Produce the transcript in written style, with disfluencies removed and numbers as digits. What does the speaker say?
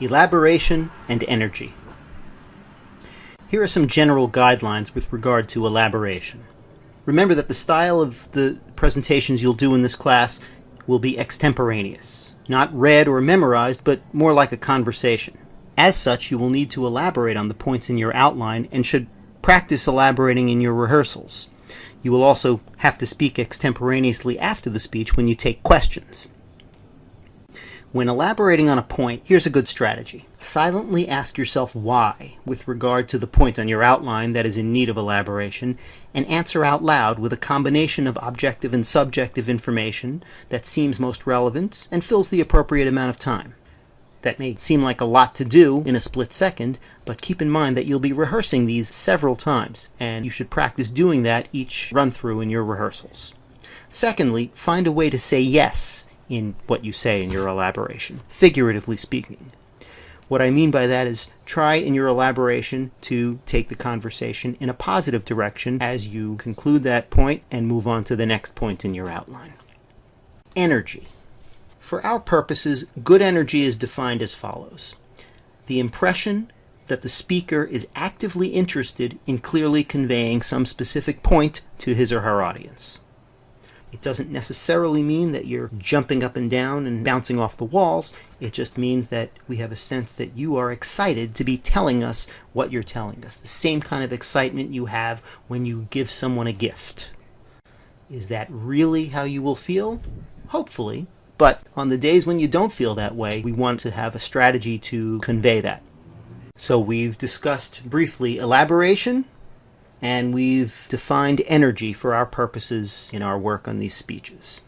Elaboration and Energy. Here are some general guidelines with regard to elaboration. Remember that the style of the presentations you'll do in this class will be extemporaneous, not read or memorized, but more like a conversation. As such, you will need to elaborate on the points in your outline and should practice elaborating in your rehearsals. You will also have to speak extemporaneously after the speech when you take questions. When elaborating on a point, here's a good strategy. Silently ask yourself why with regard to the point on your outline that is in need of elaboration, and answer out loud with a combination of objective and subjective information that seems most relevant and fills the appropriate amount of time. That may seem like a lot to do in a split second, but keep in mind that you'll be rehearsing these several times, and you should practice doing that each run-through in your rehearsals. Secondly, find a way to say yes in what you say in your elaboration, figuratively speaking. What I mean by that is try in your elaboration to take the conversation in a positive direction as you conclude that point and move on to the next point in your outline. Energy. For our purposes, good energy is defined as follows: the impression that the speaker is actively interested in clearly conveying some specific point to his or her audience. It doesn't necessarily mean that you're jumping up and down and bouncing off the walls. It just means that we have a sense that you are excited to be telling us what you're telling us. The same kind of excitement you have when you give someone a gift. Is that really how you will feel? Hopefully. But on the days when you don't feel that way, we want to have a strategy to convey that. So we've discussed briefly elaboration, and we've defined energy for our purposes in our work on these speeches.